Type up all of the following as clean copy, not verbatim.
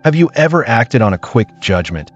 Have you ever acted on a quick judgment,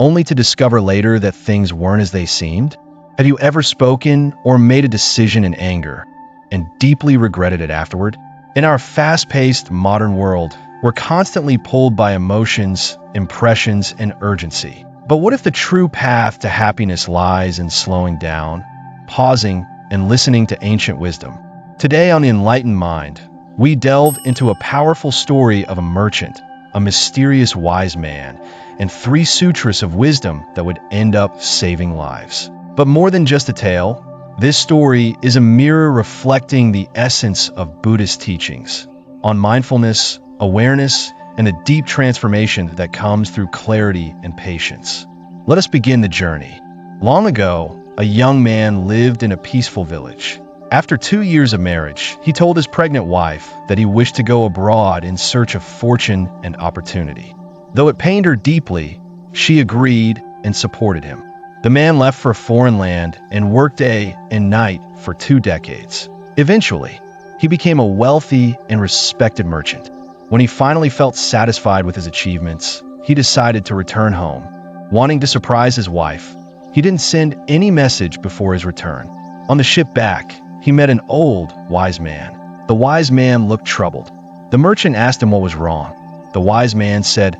only to discover later that things weren't as they seemed? Have you ever spoken or made a decision in anger and deeply regretted it afterward? In our fast-paced modern world, we're constantly pulled by emotions, impressions, and urgency. But what if the true path to happiness lies in slowing down, pausing, and listening to ancient wisdom? Today on the Enlightened Mind, we delve into a powerful story of a merchant, a mysterious wise man, and 3 sutras of wisdom that would end up saving lives. But more than just a tale, this story is a mirror reflecting the essence of Buddhist teachings on mindfulness, awareness, and the deep transformation that comes through clarity and patience. Let us begin the journey. Long ago, a young man lived in a peaceful village. After 2 years of marriage, he told his pregnant wife that he wished to go abroad in search of fortune and opportunity. Though it pained her deeply, she agreed and supported him. The man left for a foreign land and worked day and night for 2 decades. Eventually, he became a wealthy and respected merchant. When he finally felt satisfied with his achievements, he decided to return home. Wanting to surprise his wife, he didn't send any message before his return. On the ship back, he met an old, wise man. The wise man looked troubled. The merchant asked him what was wrong. The wise man said,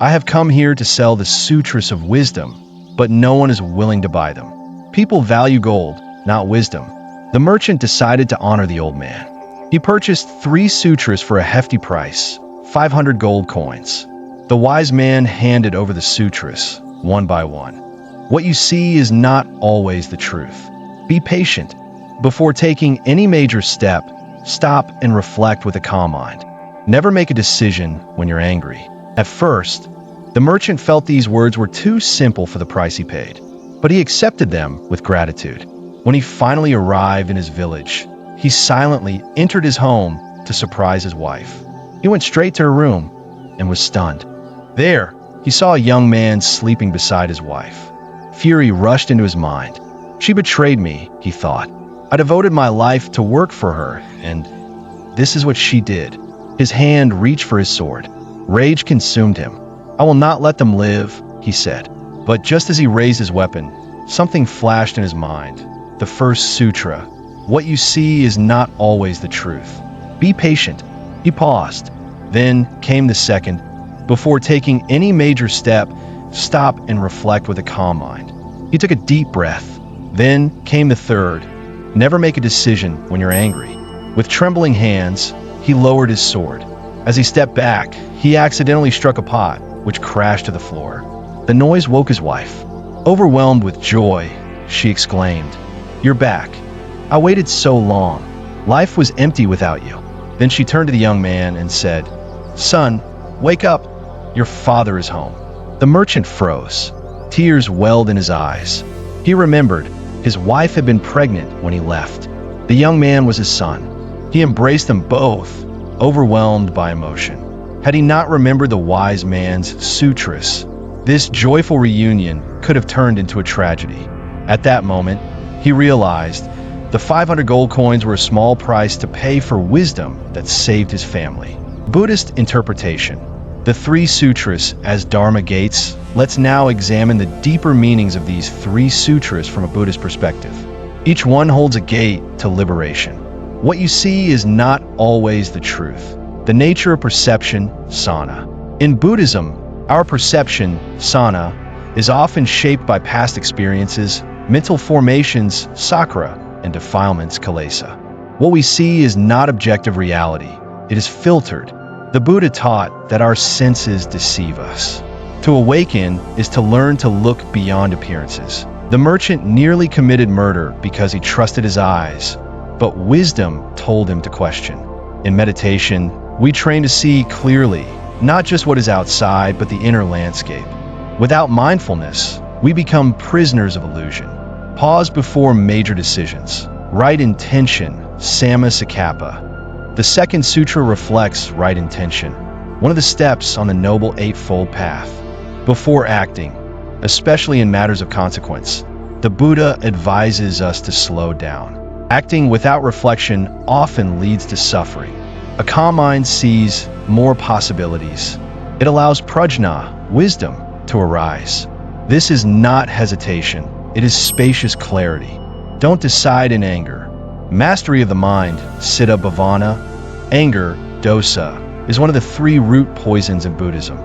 "I have come here to sell the sutras of wisdom, but no one is willing to buy them. People value gold, not wisdom." The merchant decided to honor the old man. He purchased 3 sutras for a hefty price, 500 gold coins. The wise man handed over the sutras, one by one. What you see is not always the truth. Be patient. Before taking any major step, stop and reflect with a calm mind. Never make a decision when you're angry. At first, the merchant felt these words were too simple for the price he paid, but he accepted them with gratitude. When he finally arrived in his village, he silently entered his home to surprise his wife. He went straight to her room and was stunned. There, he saw a young man sleeping beside his wife. Fury rushed into his mind. She betrayed me, he thought. I devoted my life to work for her, and this is what she did. His hand reached for his sword. Rage consumed him. I will not let them live, he said. But just as he raised his weapon, something flashed in his mind. The first sutra. What you see is not always the truth. Be patient. He paused. Then came the second. Before taking any major step, stop and reflect with a calm mind. He took a deep breath. Then came the third. Never make a decision when you're angry. With trembling hands, he lowered his sword. As he stepped back, he accidentally struck a pot, which crashed to the floor. The noise woke his wife. Overwhelmed with joy, she exclaimed, "You're back. I waited so long. Life was empty without you." Then she turned to the young man and said, "Son, wake up. Your father is home." The merchant froze. Tears welled in his eyes. He remembered his wife had been pregnant when he left. The young man was his son. He embraced them both, overwhelmed by emotion. Had he not remembered the wise man's sutras, this joyful reunion could have turned into a tragedy. At that moment, he realized the 500 gold coins were a small price to pay for wisdom that saved his family. Buddhist interpretation. The 3 sutras as Dharma gates. Let's now examine the deeper meanings of these 3 sutras from a Buddhist perspective. Each one holds a gate to liberation. What you see is not always the truth. The nature of perception, sana. In Buddhism, our perception, sana, is often shaped by past experiences, mental formations, sakra, and defilements, kilesa. What we see is not objective reality. It is filtered. The Buddha taught that our senses deceive us. To awaken is to learn to look beyond appearances. The merchant nearly committed murder because he trusted his eyes, but wisdom told him to question. In meditation, we train to see clearly, not just what is outside, but the inner landscape. Without mindfulness, we become prisoners of illusion. Pause before major decisions. Right intention, samma sakappa. The second sutra reflects right intention, one of the steps on the Noble Eightfold Path. Before acting, especially in matters of consequence, the Buddha advises us to slow down. Acting without reflection often leads to suffering. A calm mind sees more possibilities, It allows prajna, wisdom, to arise. This is not hesitation, it is spacious clarity. Don't decide in anger. Mastery of the mind, citta bhavana, anger, dosa, is one of the 3 root poisons in Buddhism.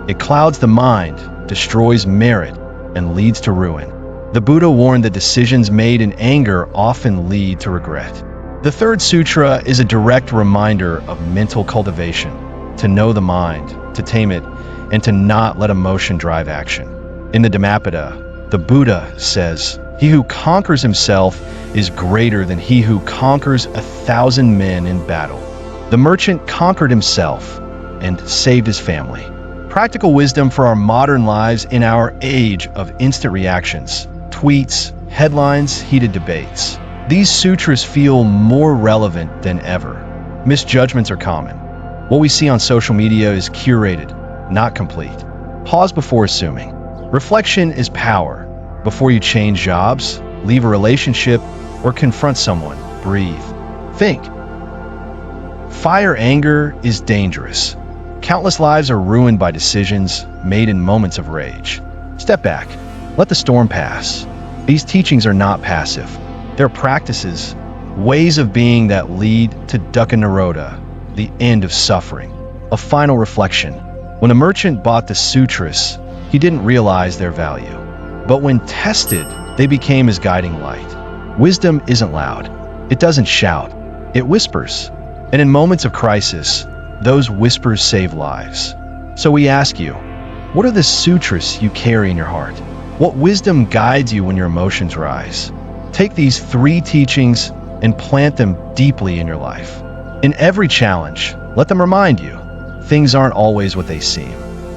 It clouds the mind, destroys merit, and leads to ruin. The Buddha warned that decisions made in anger often lead to regret. The 3rd sutra is a direct reminder of mental cultivation, to know the mind, to tame it, and to not let emotion drive action. In the Dhammapada, the Buddha says, "He who conquers himself is greater than he who conquers 1,000 men in battle." The merchant conquered himself and saved his family. Practical wisdom for our modern lives in our age of instant reactions, tweets, headlines, heated debates. These sutras feel more relevant than ever. Misjudgments are common. What we see on social media is curated, not complete. Pause before assuming. Reflection is power. Before you change jobs, leave a relationship, or confront someone, breathe. Think. Fire anger is dangerous. Countless lives are ruined by decisions made in moments of rage. Step back. Let the storm pass. These teachings are not passive. They're practices, ways of being that lead to dukkha nirodha, the end of suffering. A final reflection. When a merchant bought the sutras, he didn't realize their value. But when tested, they became his guiding light. Wisdom isn't loud. It doesn't shout. It whispers. And in moments of crisis, those whispers save lives. So we ask you, what are the sutras you carry in your heart? What wisdom guides you when your emotions rise? Take these 3 teachings and plant them deeply in your life. In every challenge, let them remind you, things aren't always what they seem.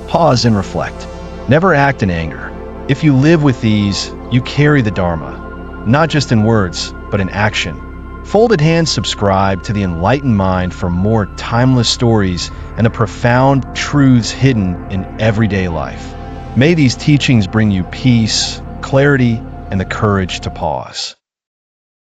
Pause and reflect. Never act in anger. If you live with these, you carry the Dharma, not just in words, but in action. Folded Hands subscribe to the Enlightened Mind for more timeless stories and the profound truths hidden in everyday life. May these teachings bring you peace, clarity, and the courage to pause.